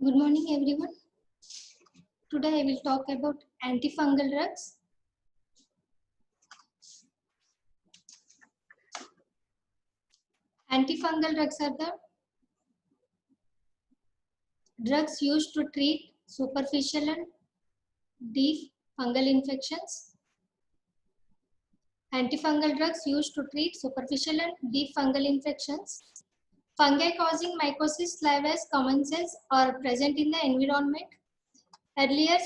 Good morning, everyone. Today I will talk about antifungal drugs. Antifungal drugs are the drugs used to treat superficial and deep fungal infections. Antifungal drugs used to treat superficial and deep fungal infections. Fungi causing mycosis, larvae, common cells are present in the environment. Earlier,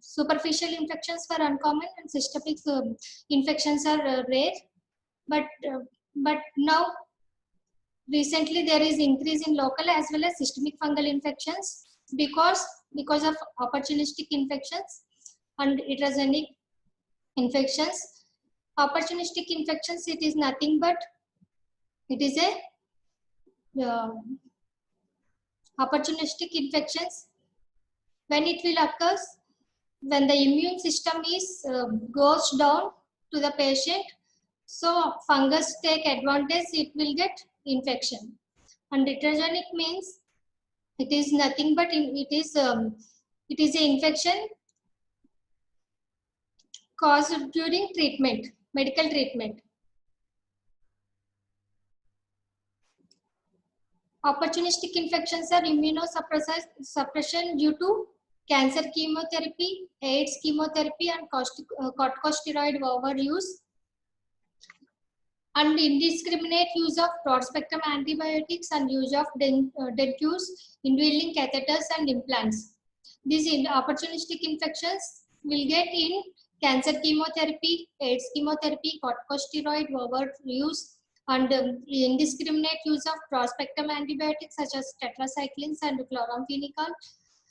superficial infections were uncommon and systemic infections are rare. But now, recently, there is increase in local as well as systemic fungal infections because of opportunistic infections and heterogenic infections. Opportunistic infections, it is nothing but it is a opportunistic infections when it will occur when the immune system is goes down to the patient, so fungus take advantage, it will get infection. And heterogenic means it is nothing but it is an infection caused during treatment, medical treatment. Opportunistic infections are immunosuppression due to cancer chemotherapy, AIDS chemotherapy, and corticosteroid overuse, and indiscriminate use of broad-spectrum antibiotics and use of dentures, indwelling catheters, and implants. These opportunistic infections will get in cancer chemotherapy, AIDS chemotherapy, corticosteroid overuse, and indiscriminate use of broad-spectrum antibiotics such as tetracyclines and chloramphenicol,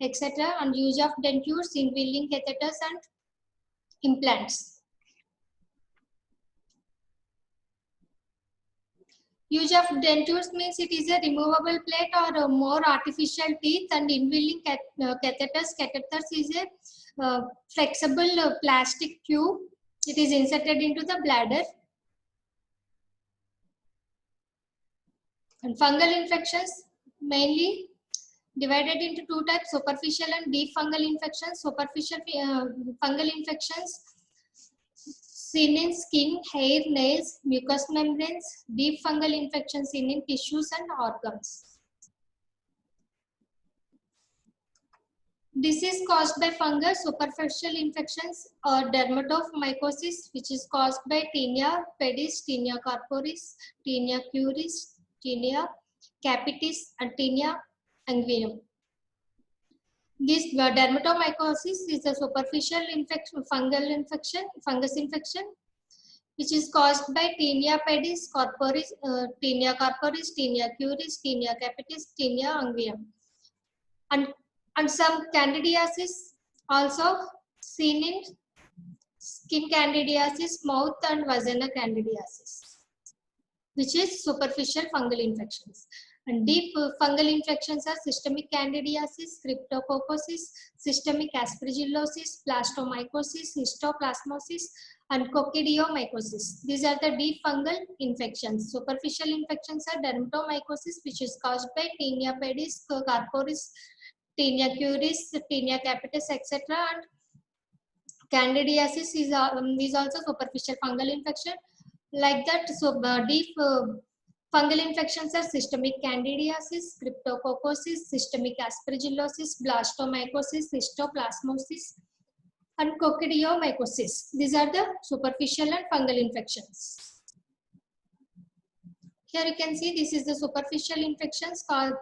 etc., and use of dentures, indwelling catheters, and implants. Use of dentures means it is a removable plate or a more artificial teeth, and indwelling catheters. Catheters is a flexible plastic tube. It is inserted into the bladder. And fungal infections mainly divided into two types: superficial and deep fungal infections. Superficial fungal infections seen in skin, hair, nails, mucous membranes. Deep fungal infections seen in tissues and organs. Disease caused by fungus, superficial infections, or dermatomycosis, which is caused by Taenia pedis, Taenia corporis, Taenia curis, Taenia capitis, and Taenia unguium. This dermatomycosis is a superficial infection, fungus infection, which is caused by Taenia pedis, corporis, Taenia corporis, Taenia curis, Taenia capitis, Taenia unguium. And some candidiasis also seen in skin candidiasis, mouth and vagina candidiasis, which is superficial fungal infections. And deep fungal infections are systemic candidiasis, cryptococcosis, systemic aspergillosis, plastomycosis, histoplasmosis, and coccidiomycosis. These are the deep fungal infections. Superficial infections are dermatomycosis, which is caused by Taenia pedis, corporis, Taenia curis, Taenia capitis, etc. And candidiasis is also superficial fungal infection. Like that, so deep fungal infections are systemic candidiasis, cryptococcosis, systemic aspergillosis, blastomycosis, histoplasmosis, and coccidiomycosis. These are the superficial and fungal infections. Here you can see this is the superficial infections called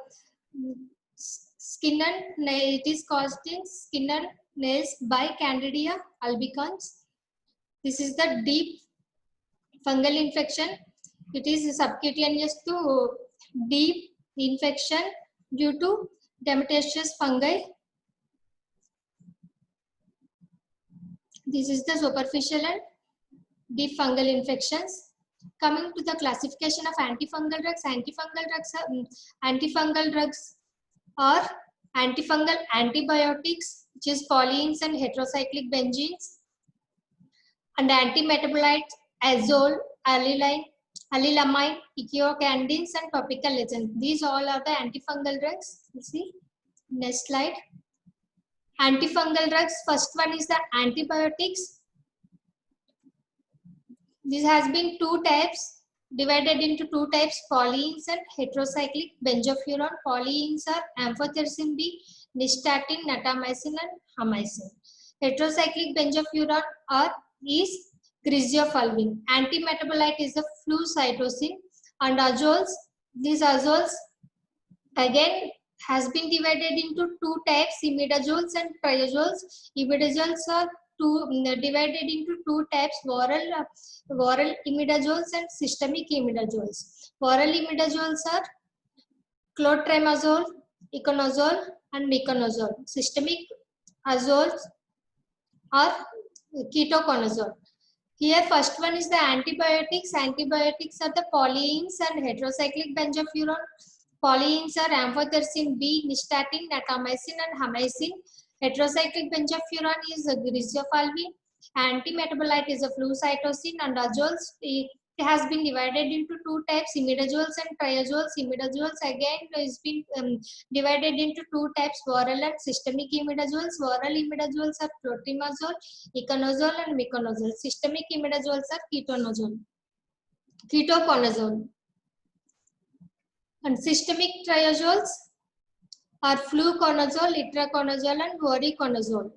skin and nail. It is caused in skin and nails by Candida albicans. This is the deep fungal infection. It is subcutaneous to deep infection due to Dermatitis fungi. This is the superficial and deep fungal infections. Coming to the classification of antifungal drugs, antifungal drugs are antifungal antibiotics, which is polyenes and heterocyclic benzenes, and antimetabolites, azole, allylamine, echinocandins, and topical agents. These all are the antifungal drugs. You see, Next slide. Antifungal drugs. First one is the antibiotics. This has been two types, divided into two types, polyenes and heterocyclic benzofuran. Polyenes are amphotericin B, nystatin, natamycin and hamycin. Heterocyclic benzofuran is griseofulvin. Antimetabolite is the flucytosine and azoles. These azoles again has been divided into two types, imidazoles and triazoles. Imidazoles are divided into two types, oral imidazoles and systemic imidazoles. Oral imidazoles are clotrimazole, iconazole and miconazole. Systemic azoles are ketoconazole. Here first one is the antibiotics. Antibiotics are the polyenes and heterocyclic benzofuran. Polyenes are amphotericin B, nystatin, natamycin and hamycin. Heterocyclic benzofuran is griseofulvin. Antimetabolite is a flucytosine and azoles. It has been divided into two types, imidazoles and triazoles. Imidazoles again has been divided into two types, oral and systemic imidazoles. Oral imidazoles are clotrimazole, iconazole and miconazole. Systemic imidazoles are ketoconazole. And systemic triazoles are fluconazole, itraconazole and voriconazole.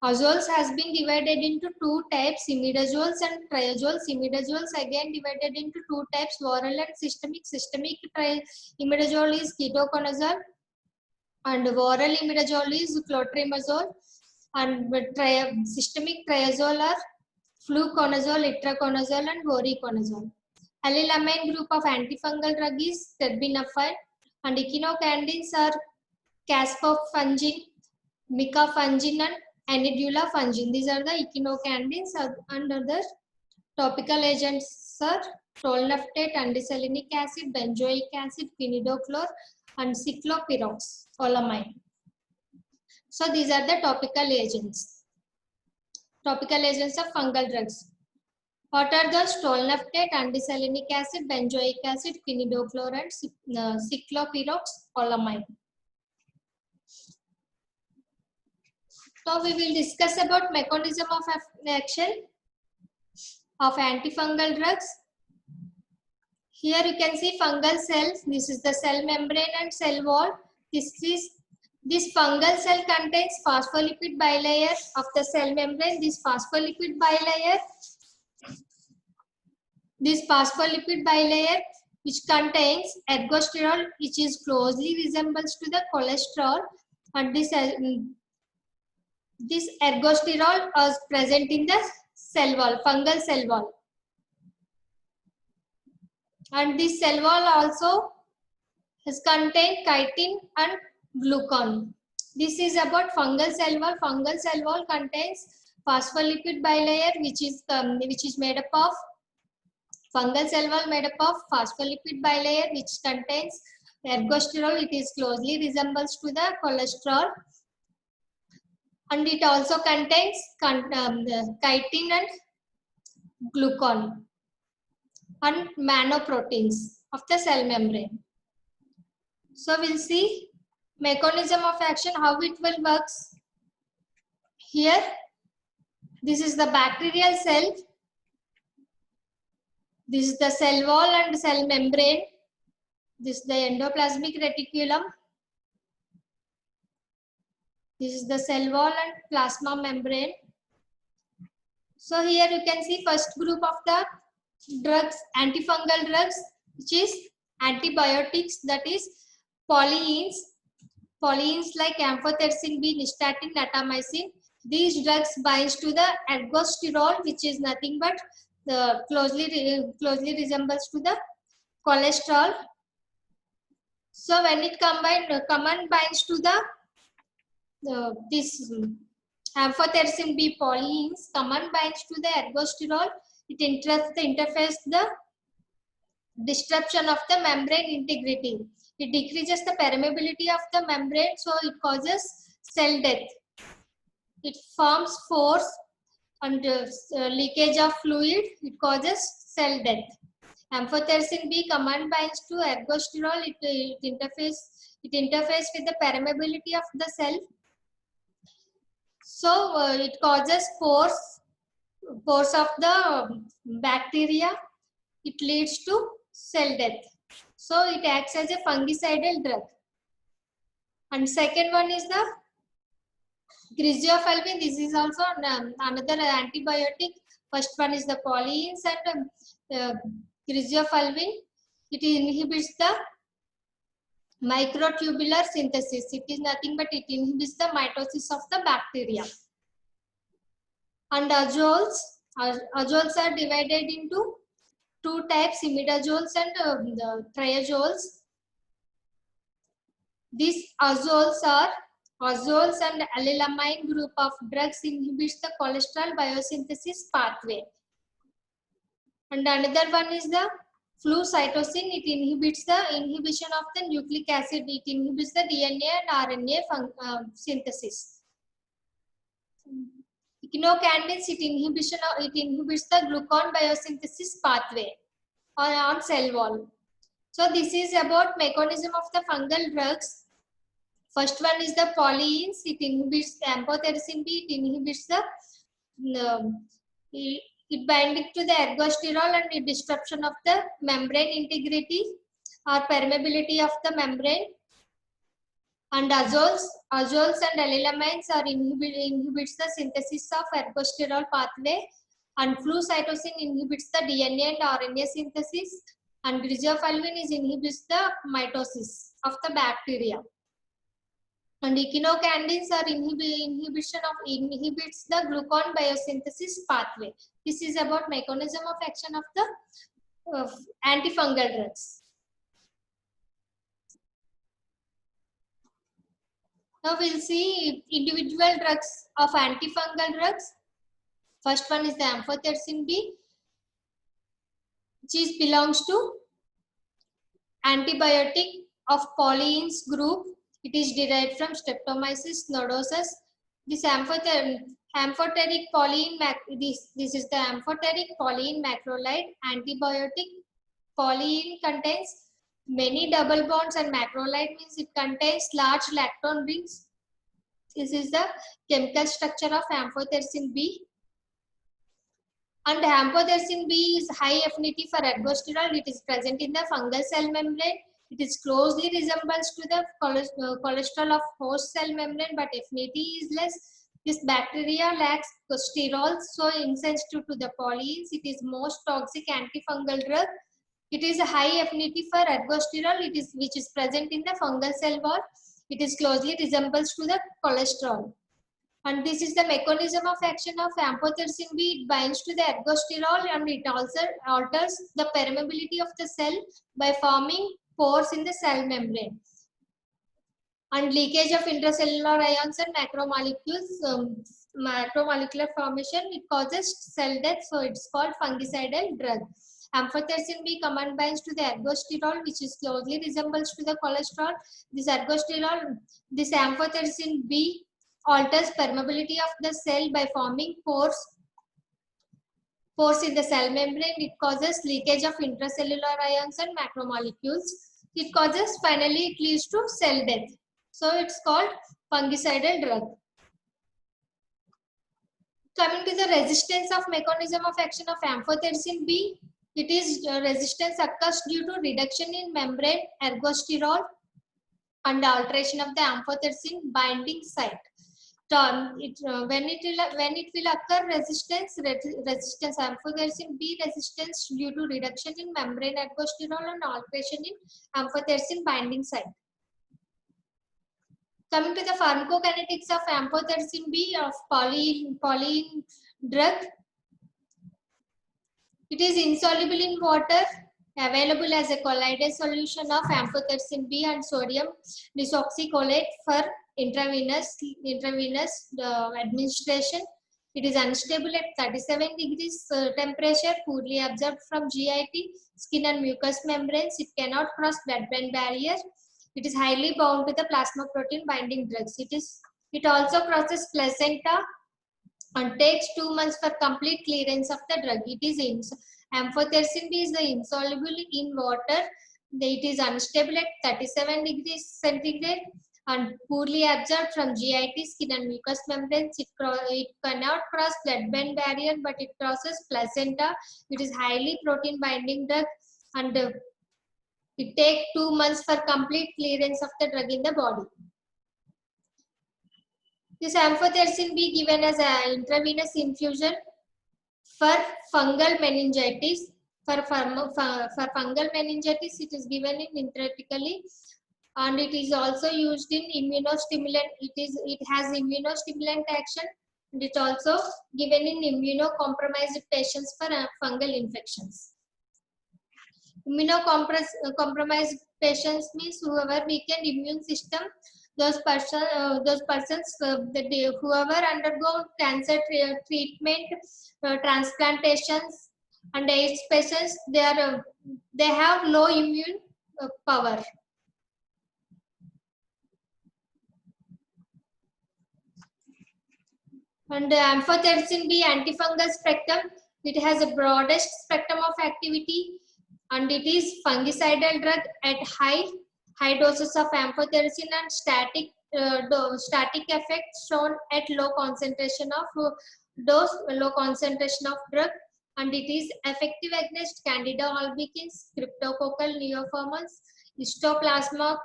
Azoles has been divided into two types, imidazoles and triazoles. Imidazoles again divided into two types, oral and systemic. Systemic imidazole is ketoconazole and oral imidazole is clotrimazole. And systemic triazole are fluconazole, itraconazole and voriconazole. Allylamine group of antifungal drug is terbinafine and echinocandins are caspofungin, micafungin and anidulafungin. These are the echinocandins and other topical agents are tolnaftate, andesalinic acid, benzoic acid, quinidochlor and cyclopiroxolamine. So these are the topical agents. Topical agents of fungal drugs. What are those? Tolnaftate, andesalinic acid, benzoic acid, quinidochlor and cyclopiroxolamine. Now we will discuss about mechanism of action of antifungal drugs. Here you can see fungal cells. This is the cell membrane and cell wall. This fungal cell contains phospholipid bilayer of the cell membrane. This phospholipid bilayer which contains ergosterol, which is closely resembles to the cholesterol, and this ergosterol is present in the cell wall, fungal cell wall. And this cell wall also has contained chitin and glucan. This is about fungal cell wall. Fungal cell wall contains phospholipid bilayer, which is made up of fungal cell wall made up of phospholipid bilayer, which contains ergosterol. It is closely resembles to the cholesterol, and it also contains chitin and glucan and manoproteins of the cell membrane. So we'll see mechanism of action, how it will works. Here, this is the bacterial cell. This is the cell wall and cell membrane. This is the endoplasmic reticulum. This is the cell wall and plasma membrane. So here you can see first group of the drugs, antifungal drugs, which is antibiotics, that is polyenes. Polyenes like amphotericin B, nystatin, natamycin. These drugs binds to the ergosterol, which is nothing but closely resembles to the cholesterol. So when it binds to this amphotericin B polyenes, binds to the ergosterol, it interferes the disruption of the membrane integrity. It decreases the permeability of the membrane, so it causes cell death. It forms pores and leakage of fluid. It causes cell death. Amphotericin B command binds to ergosterol. It interfaces with the permeability of the cell. So it causes pores of the bacteria. It leads to cell death. So it acts as a fungicidal drug. And second one is the griseofulvin. This is also another antibiotic. First one is the polyenes and griseofulvin. It inhibits the microtubular synthesis. It is nothing but it inhibits the mitosis of the bacteria. And azoles are divided into two types, imidazoles and triazoles. These azoles and allylamine group of drugs inhibits the cholesterol biosynthesis pathway. And another one is the flucytosine. It inhibits the inhibition of the nucleic acid. It inhibits the DNA and RNA synthesis. Echinocandins, it inhibits the glucan biosynthesis pathway on cell wall. So this is about mechanism of the fungal drugs. First one is the polyenes. It inhibits the amphotericin B. It inhibits the it binding to the ergosterol and the disruption of the membrane integrity or permeability of the membrane. And azoles and allylamines are inhibits the synthesis of ergosterol pathway, and flucytosine inhibits the DNA and RNA synthesis, and griseofulvin inhibits the mitosis of the bacteria. And echinocandins are inhibits the glucan biosynthesis pathway. This is about mechanism of action of the antifungal drugs. Now we'll see individual drugs of antifungal drugs. First one is the amphotericin B, which belongs to antibiotic of polyenes group. It is derived from Streptomyces nodosus. This amphoteric polyene, this is the amphoteric polyene macrolide antibiotic. Polyene contains many double bonds and macrolide means it contains large lactone rings. This is the chemical structure of amphotericin B. And amphotericin B is high affinity for ergosterol. It is present in the fungal cell membrane. It is closely resembles to the cholesterol of host cell membrane, but affinity is less. This bacteria lacks sterols, so insensitive to the polyenes. It is most toxic antifungal drug. It is a high affinity for ergosterol, which is present in the fungal cell wall. It is closely resembles to the cholesterol. And this is the mechanism of action of amphotericin B. It binds to the ergosterol and it also alters the permeability of the cell by forming pores in the cell membrane. And leakage of intracellular ions and macromolecules, macromolecular formation, it causes cell death, so it's called fungicidal drug. Amphotericin B command binds to the ergosterol, which is closely resembles to the cholesterol. This amphotericin B alters permeability of the cell by forming pores in the cell membrane. It causes leakage of intracellular ions and macromolecules. It causes, finally, it leads to cell death. So it's called fungicidal drug. Coming to the resistance of mechanism of action of amphotericin B, it is resistance occurs due to reduction in membrane ergosterol and alteration of the amphotericin binding site. When it will occur resistance amphotericin B resistance due to reduction in membrane ergosterol and alteration in amphotericin binding site. Coming to the pharmacokinetics of amphotericin B of polyene drug, it is insoluble in water, available as a colloidal solution of amphotericin B and sodium desoxycholate for intravenous administration. It is unstable at 37 degrees temperature, poorly absorbed from GIT, skin and mucous membranes. It cannot cross blood-brain barrier. It is highly bound to the plasma protein binding drugs. It also crosses placenta and takes 2 months for complete clearance of the drug. It is Amphotericin B is insoluble in water. It is unstable at 37 degrees centigrade and poorly absorbed from GIT, skin and mucous membranes. It cannot cross blood-brain barrier, but it crosses placenta. It is highly protein binding drug, and it takes 2 months for complete clearance of the drug in the body. This amphotericin be given as an intravenous infusion for fungal meningitis. For fungal meningitis, it is given in intrathecally, and it is also used in immunostimulant. It has immunostimulant action, and it also given in immunocompromised patients for fungal infections. Immunocompromised patients means whoever weakened immune system, those persons whoever undergo cancer treatment, transplantations, and AIDS patients, they have low immune power. And amphotericin B antifungal spectrum, it has a broadest spectrum of activity, and it is fungicidal drug at high doses of amphotericin, and static effect shown at low concentration of drug, and it is effective against Candida albicans, Cryptococcal neoformans, Histoplasma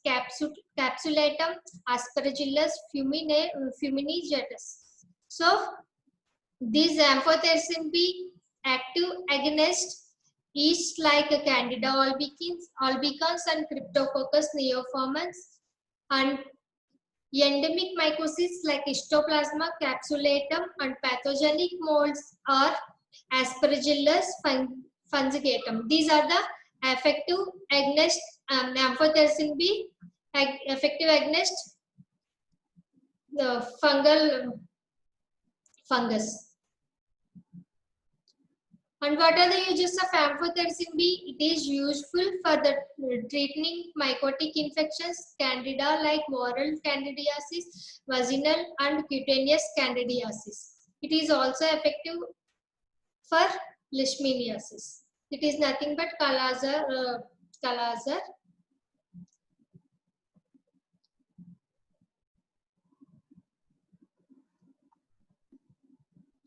capsulatum, Aspergillus fumigatus. So these amphotericin B active agonist is like Candida albicans and Cryptococcus neoformans, and endemic mycosis like Histoplasma capsulatum, and pathogenic molds are Aspergillus fungigatum. These are the effective agonist, amphotericin B effective against the fungus. And what are the uses of amphotericin B? It is useful for the treating mycotic infections, candida like oral candidiasis, vaginal and cutaneous candidiasis. It is also effective for leishmaniasis. It is nothing but Kala-Azar.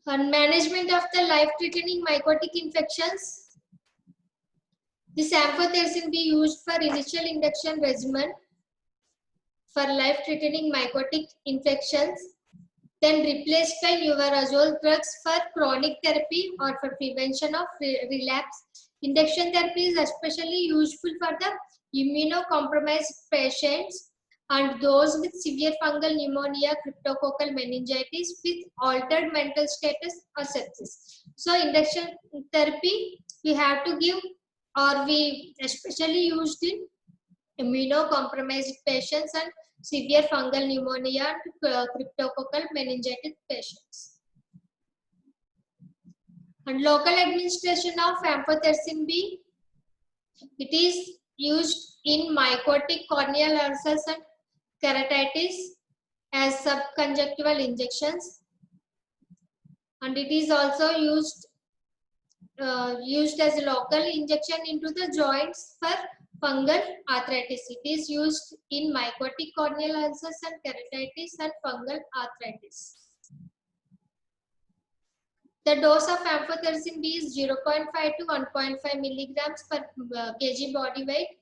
And management of the life-threatening mycotic infections. This amphotericin be used for initial induction regimen for life-threatening mycotic infections, then replaced by neurazoal drugs for chronic therapy or for prevention of relapse. Induction therapy is especially useful for the immunocompromised patients and those with severe fungal pneumonia, cryptococcal meningitis with altered mental status or sepsis. So induction therapy we have to give, or we especially used in immunocompromised patients and severe fungal pneumonia and cryptococcal meningitis patients. And local administration of amphotericin B, it is used in mycotic corneal ulcers and keratitis as subconjunctival injections, and it is also used as a local injection into the joints for fungal arthritis. It is used in mycotic corneal ulcers and keratitis and fungal arthritis. The dose of amphotericin B is 0.5 to 1.5 milligrams per kg body weight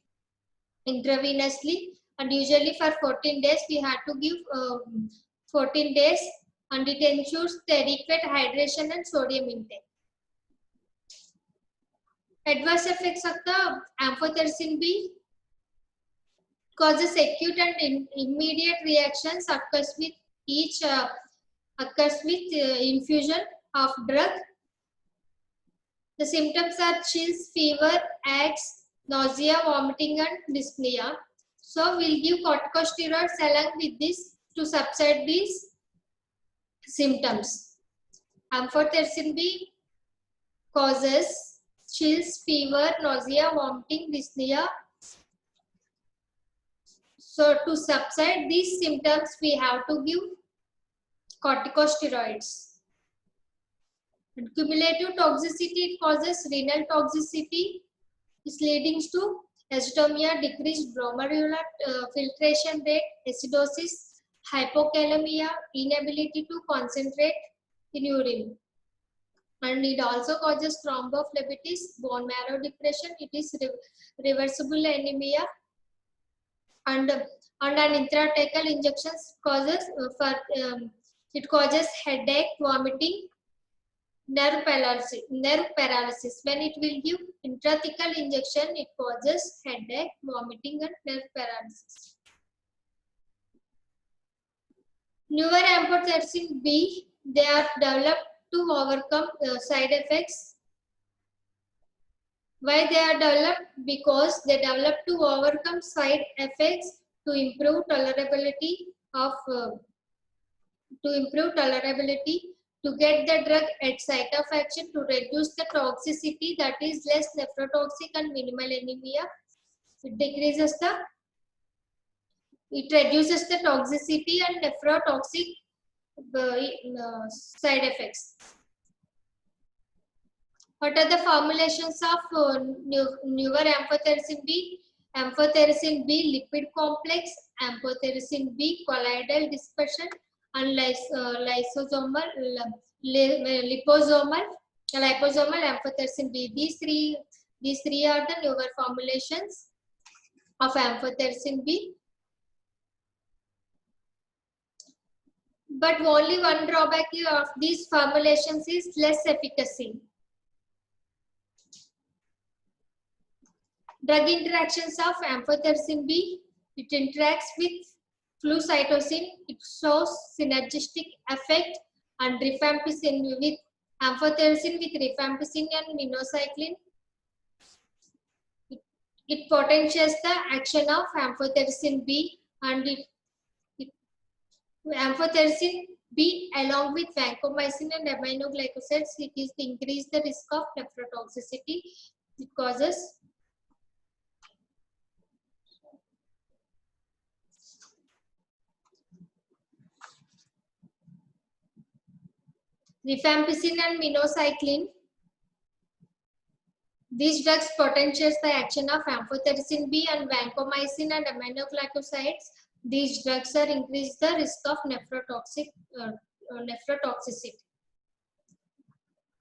intravenously, and usually for 14 days we have to give 14 days, and it ensures the adequate hydration and sodium intake. Adverse effects of the amphotericin B causes acute and immediate reactions occurs with infusion of drug. The symptoms are chills, fever, aches, nausea, vomiting, and dyspnea. So we'll give corticosteroids along with this to subside these symptoms. Amphotericin B causes chills, fever, nausea, vomiting, dyspnea. So to subside these symptoms, we have to give corticosteroids. And cumulative toxicity, it causes renal toxicity, is leading to azotemia, decreased glomerular filtration rate, acidosis, hypokalemia, inability to concentrate in urine. And it also causes thrombophlebitis, bone marrow depression. It is reversible anemia, and an intrathecal injections causes it causes headache, vomiting, nerve paralysis. When it will give intrathecal injection, it causes headache, vomiting, and nerve paralysis. Newer amphotericin B, they are developed to overcome side effects. Why they are developed? Because they develop to overcome side effects to improve tolerability of to get the drug at site of action, to reduce the toxicity, that is less nephrotoxic and minimal anemia. It reduces the toxicity and nephrotoxic side effects. What are the formulations of newer amphotericin B? Amphotericin B lipid complex, amphotericin B colloidal dispersion, and liposomal amphotericin B. These three are the newer formulations of amphotericin B. But only one drawback of these formulations is less efficacy. Drug interactions of amphotericin B, it interacts with flucytosine, it shows synergistic effect, and rifampicin with amphotericin with rifampicin and minocycline. It potentiates the action of amphotericin B, and amphotericin B along with vancomycin and aminoglycosides, it is to increase the risk of nephrotoxicity. It causes rifampicin and minocycline. These drugs potentiates the action of amphotericin B and vancomycin and aminoglycosides. These drugs are increase the risk of nephrotoxicity.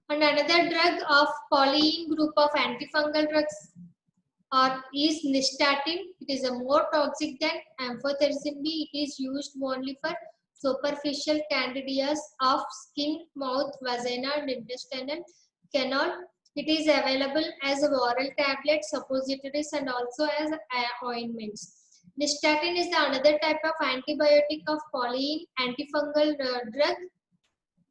And another drug of polyene group of antifungal drugs is nystatin. It is a more toxic than amphotericin B. It is used only for superficial candidias of skin, mouth, vagina, and intestinal canal. It is available as oral tablets, suppositories, and also as ointments. Nystatin is the another type of antibiotic of polyene antifungal drug.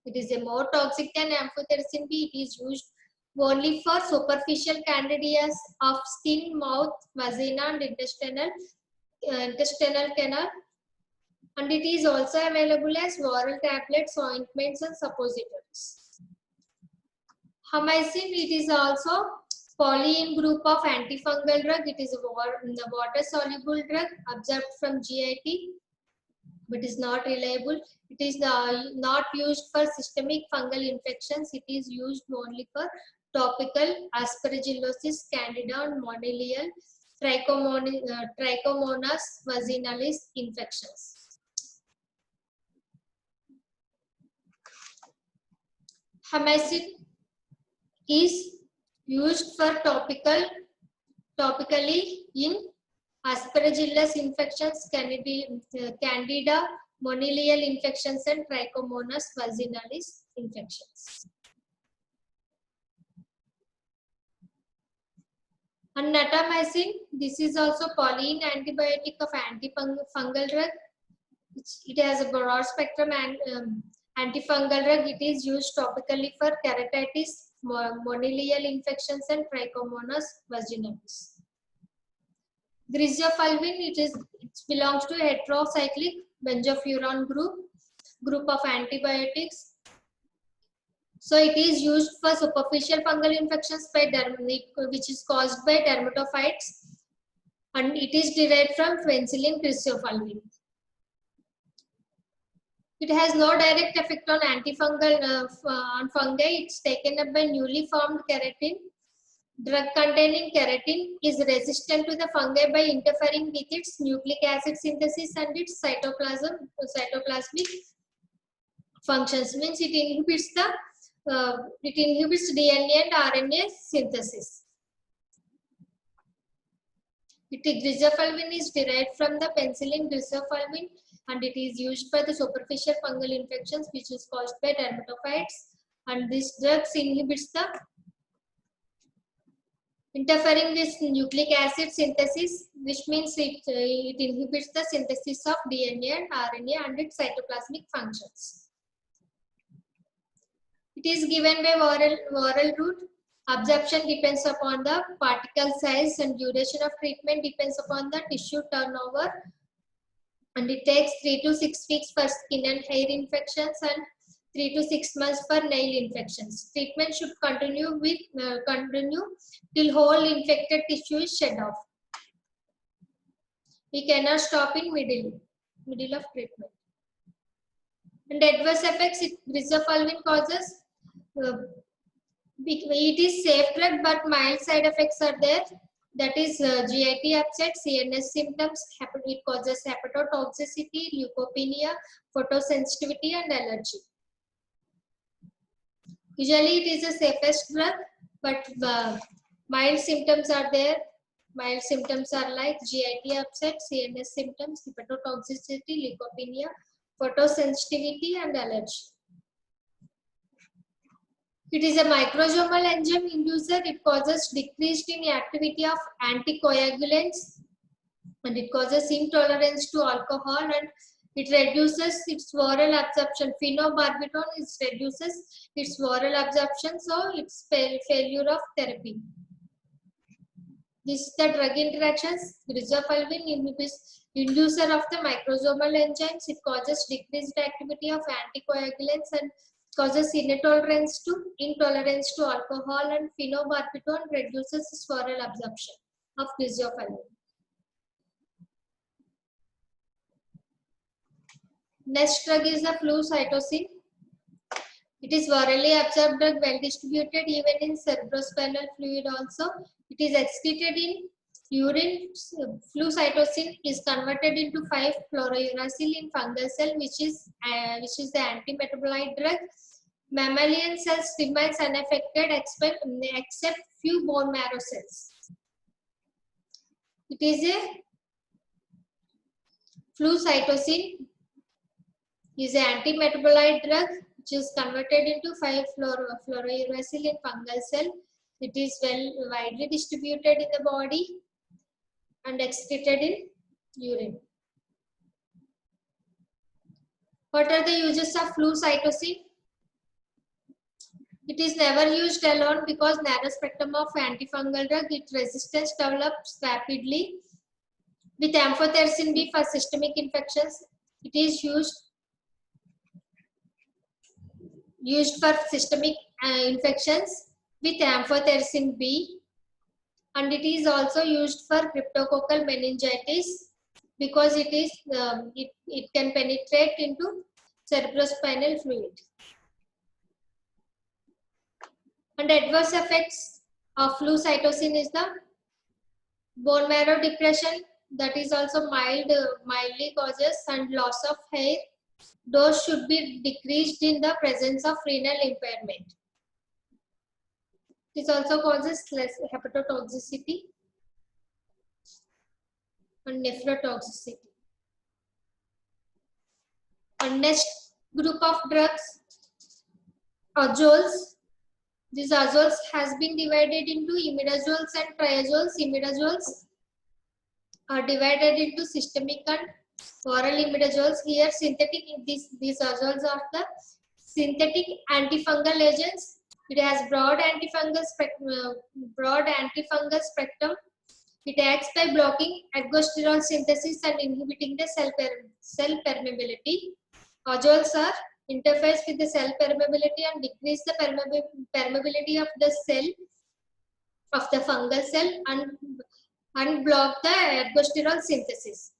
It is a more toxic than amphotericin B. It is used only for superficial candidias of skin, mouth, vagina, and intestinal canal. And it is also available as oral tablets, ointments, and suppositories. Hamycin, it is also polyene group of antifungal drug. It is a water-soluble drug absorbed from GIT, but is not reliable. It is not used for systemic fungal infections. It is used only for topical aspergillosis, candida, and monilial trichomonas vaginalis infections. Hamycin is used for topically in aspergillus infections, candida, monilial infections, and trichomonas vaginalis infections. And natamycin, this is also polyene antibiotic of antifungal drug. It has a broad spectrum and antifungal drug. It is used topically for keratitis, monilial infections, and trichomonas vaginalis. Griseofulvin, it belongs to heterocyclic benzofuran group of antibiotics. So it is used for superficial fungal infections which is caused by dermatophytes, and it is derived from penicillin griseofulvin. It has no direct effect on antifungal on fungi. It's taken up by newly formed keratin. Drug containing keratin is resistant to the fungi by interfering with its nucleic acid synthesis and its cytoplasmic functions. Means it inhibits DNA and RNA synthesis. Griseofulvin is derived from the penicillin griseofulvin, and it is used for the superficial fungal infections which is caused by dermatophytes. And this drug inhibits the interfering with nucleic acid synthesis, which means it inhibits the synthesis of DNA and RNA and its cytoplasmic functions. It is given by oral route. Absorption depends upon the particle size, and duration of treatment depends upon the tissue turnover. And it takes 3 to 6 weeks for skin and hair infections and 3 to 6 months for nail infections. Treatment should continue till whole infected tissue is shed off. We cannot stop in middle of treatment. And adverse effects, griseofulvin causes. It is safe drug, but mild side effects are there. That is GIT upset, CNS symptoms. It causes hepatotoxicity, leukopenia, photosensitivity, and allergy. Usually, it is the safest drug, but mild symptoms are there. Mild symptoms are like GIT upset, CNS symptoms, hepatotoxicity, leukopenia, photosensitivity, and allergy. It is a microsomal enzyme inducer. It causes decreased in activity of anticoagulants, and it causes intolerance to alcohol, and it reduces its oral absorption. Phenobarbital reduces its oral absorption, so it's failure of therapy. This is the drug interactions. Griseofulvin inhibits inducer of the microsomal enzymes. It causes decreased activity of anticoagulants and causes intolerance to alcohol, and phenobarbital reduces its oral absorption of griseofulvin. Next drug is the flucytosine. It is orally absorbed drug, well distributed even in cerebrospinal fluid also. It is excreted in urine. Flucytosine is converted into 5-fluorouracil in fungal cell, which is the antimetabolite drug. Mammalian cells remains unaffected except few bone marrow cells. It is a flucytosine is an antimetabolite drug which is converted into 5-fluorouracil in fungal cell. It is widely distributed in the body and excreted in urine. What are the uses of flucytosine? It is never used alone because narrow spectrum of antifungal drug. Its resistance develops rapidly. With amphotericin B for systemic infections, it is used for systemic infections with amphotericin B, and it is also used for cryptococcal meningitis because it can penetrate into cerebrospinal fluid. And adverse effects of flucytosine is the bone marrow depression, that is also mildly causes, and loss of hair. Dose should be decreased in the presence of renal impairment. This also causes less hepatotoxicity and nephrotoxicity. And next group of drugs, azoles. These azoles has been divided into imidazoles and triazoles. Imidazoles are divided into systemic and oral imidazoles. Here, synthetic. These azoles are the synthetic antifungal agents. It has broad antifungal spectrum. It acts by blocking ergosterol synthesis and inhibiting the cell permeability. Azoles are interface with the cell permeability and decrease the permeability of the cell of the fungal cell and block the ergosterol synthesis.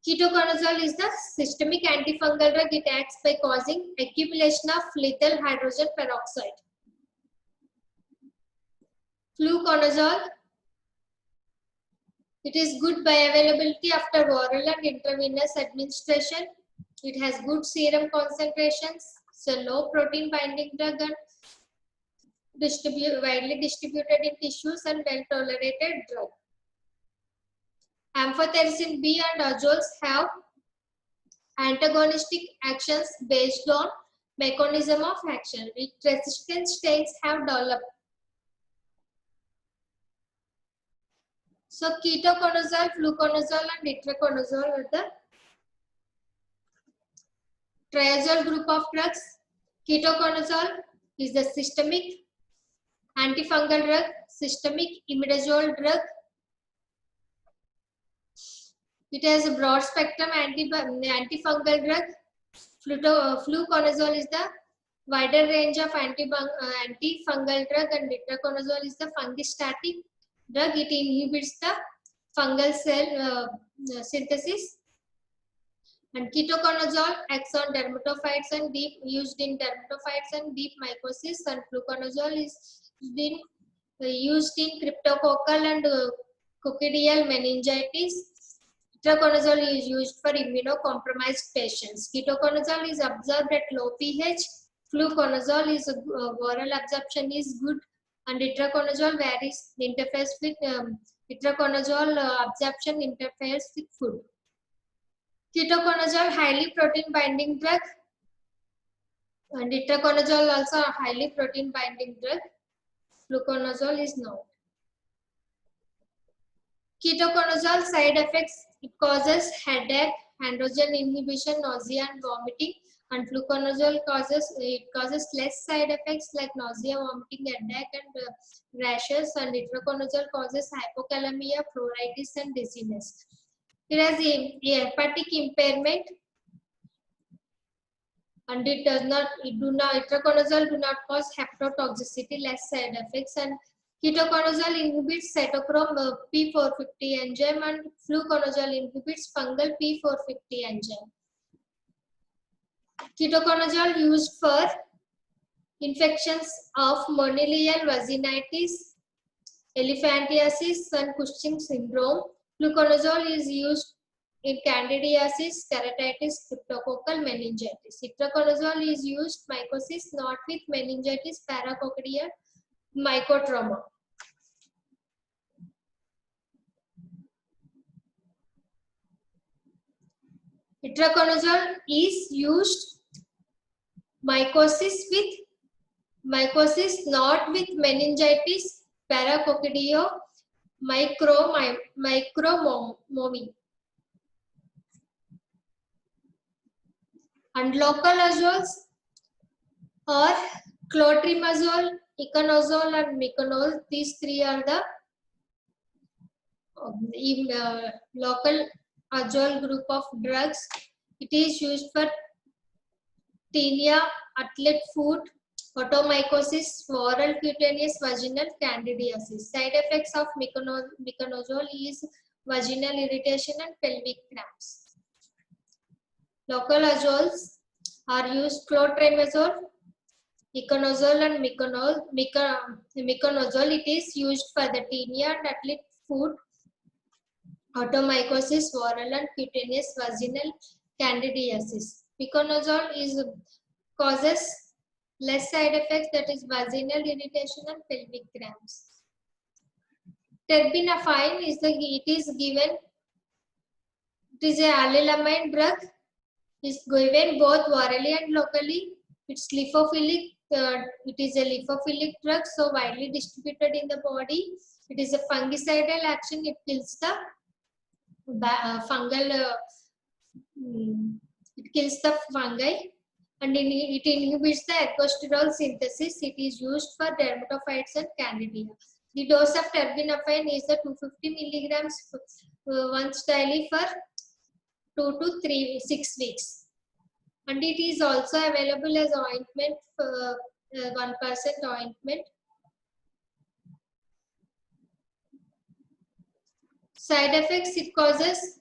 Ketoconazole is the systemic antifungal drug. It acts by causing accumulation of lethal hydrogen peroxide. Fluconazole. It is good bioavailability after oral and intravenous administration. It has good serum concentrations. It's a low protein binding drug and widely distributed in tissues and well tolerated drug. Amphotericin B and azoles have antagonistic actions based on mechanism of action, which resistant strains have developed. So ketoconazole, fluconazole and itraconazole are the triazole group of drugs. Ketoconazole is the systemic antifungal drug, systemic imidazole drug. It has a broad spectrum antifungal drug. Fluconazole is the wider range of antifungal drug, and itraconazole is the fungistatic drug. It inhibits the fungal cell synthesis. And ketoconazole acts on dermatophytes and used in dermatophytes and deep mycosis, and fluconazole is used in cryptococcal and coccidial meningitis. Itraconazole is used for immunocompromised patients. Ketoconazole is absorbed at low pH. Fluconazole is oral absorption is good, and itraconazole varies interface with itraconazole absorption interferes with food. Ketoconazole highly protein binding drug, and itraconazole also a highly protein binding drug. Fluconazole is not. Ketoconazole side effects: it causes headache, androgen inhibition, nausea and vomiting. And fluconazole causes less side effects like nausea, vomiting, headache and rashes. And itraconazole causes hypokalemia, pruritus and dizziness. It has a hepatic impairment, and itraconazole do not cause hepatotoxicity, less side effects. And ketoconazole inhibits cytochrome P450 enzyme, and fluconazole inhibits fungal P450 enzyme. Ketoconazole used for infections of monilial vaginitis, elephantiasis and Cushing syndrome. Fluconazole is used in candidiasis, keratitis, cryptococcal meningitis. Itraconazole is used mycosis, not with meningitis, paracoccidia, mycotrauma. Itraconazole is used mycosis not with meningitis, paracoccidio, micromomy. And local azoles are clotrimazole, iconazole and miconazole. These three are the local azole group of drugs. It is used for tinea, athlete foot, otomycosis, oral cutaneous vaginal candidiasis. Side effects of miconazole is vaginal irritation and pelvic cramps. Local azoles are used clotrimazole, iconazole and miconazole. It is used for the tinea and athlete foot, otomycosis, oral and cutaneous vaginal candidiasis. Miconazole causes less side effects, that is vaginal irritation and pelvic cramps. Terbinafine it is given. It is a allylamine drug. It is given both orally and locally. It's lipophilic. It is a lipophilic drug, so widely distributed in the body. It is a fungicidal action. It kills the fungal. It kills the fungi, and it inhibits the ergosterol synthesis. It is used for dermatophytes and candida. The dose of terbinafine is the 250 milligrams once daily for 2 to 6 weeks. And it is also available as ointment, 1% ointment. Side effects: it causes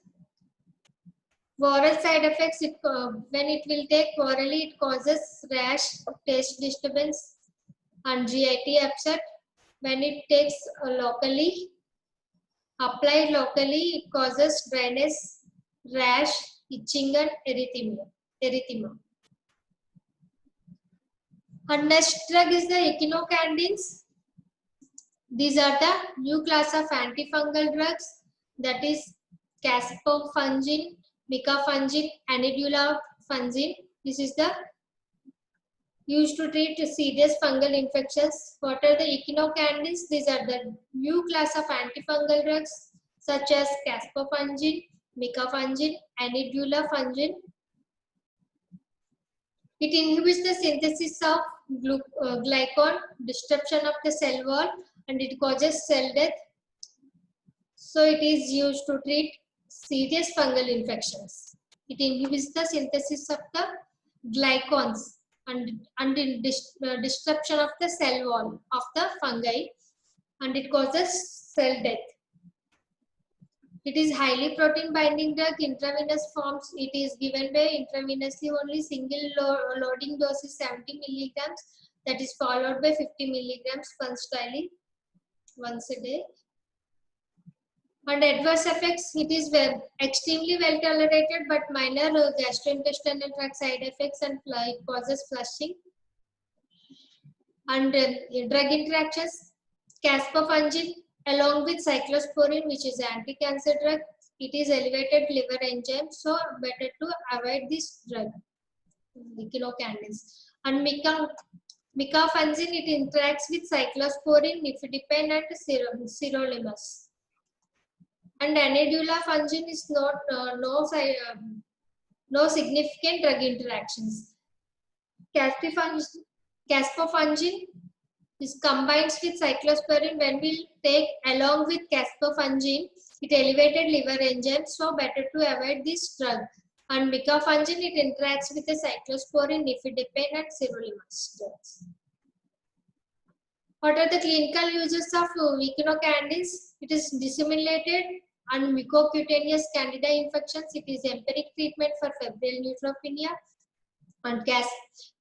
Oral side effects, when it will take orally, it causes rash, taste disturbance, and GIT upset. When it takes locally, applied locally, it causes dryness, rash, itching, and erythema. And next drug is the echinocandins. These are the new class of antifungal drugs, that is caspofungin, micafungin, anidulafungin. This is the used to treat serious fungal infections. What are the echinocandins? These are the new class of antifungal drugs such as caspofungin, micafungin, anidulafungin. It inhibits the synthesis of glycan, disruption of the cell wall, and it causes cell death. So it is used to treat serious fungal infections. It inhibits the synthesis of the glycans and disruption of the cell wall of the fungi, and it causes cell death. It is highly protein binding drug, intravenous forms. It is given by intravenously only, single loading dose is 70 milligrams, that is followed by 50 milligrams once a day. And adverse effects, it is extremely well tolerated but minor gastrointestinal tract side effects, and it causes flushing. And drug interactions, caspofungin along with cyclosporine, which is an anti-cancer drug, it is elevated liver enzyme, so better to avoid this drug, echinocandins. And micafungin, it interacts with cyclosporine, nifedipine, and sirolimus. And anidulafungin is not no significant drug interactions. Caspofungin is combines with cyclosporine. When we take along with caspofungin, it elevated liver enzyme, so better to avoid this drug. And micafungin, it interacts with the cyclosporine, nifedipine, and sirolimus drugs. What are the clinical uses of echinocandins? It is disseminated and mucocutaneous candida infections. It is empiric treatment for febrile neutropenia. And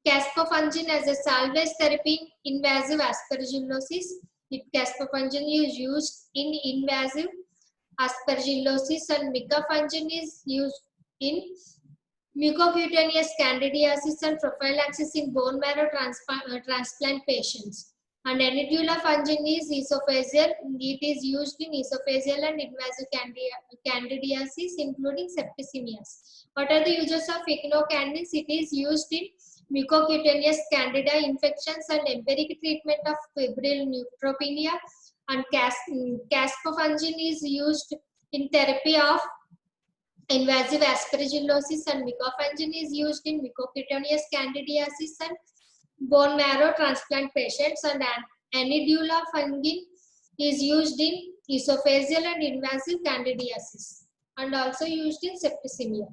caspofungin as a salvage therapy in invasive aspergillosis. Caspofungin is used in invasive aspergillosis, and micafungin is used in mucocutaneous candidiasis and prophylaxis in bone marrow transplant patients. And anidulafungin is esophageal. It is used in esophageal and invasive candidiasis, including septicemias. What are the uses of echinocandins? It is used in mucocutaneous candida infections and empiric treatment of febrile neutropenia. And caspofungin is used in therapy of invasive aspergillosis, and micafungin is used in mucocutaneous candidiasis and bone marrow transplant patients, and anidulafungin is used in esophageal and invasive candidiasis, and also used in septicemia.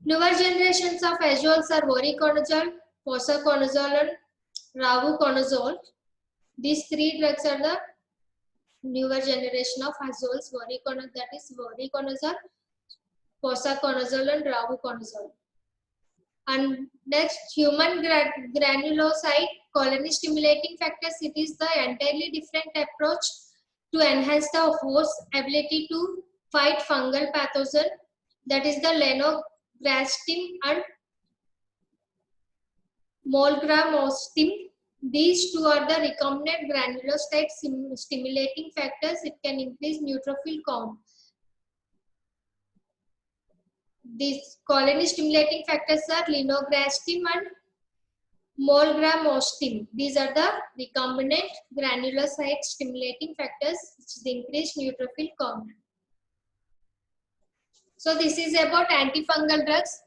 Newer generations of azoles are voriconazole, posaconazole, and ravuconazole. These three drugs are the newer generation of azoles, that is voriconazole, posaconazole, and ravuconazole. And next, human granulocyte colony stimulating factors. It is the entirely different approach to enhance the host ability to fight fungal pathogen, that is the lenograstim and molgramostim. These two are the recombinant granulocyte stimulating factors. It can increase neutrophil count. These colony stimulating factors are lenograstim and molgramostim. These are the recombinant granulocyte stimulating factors which is increased neutrophil count. So this is about antifungal drugs.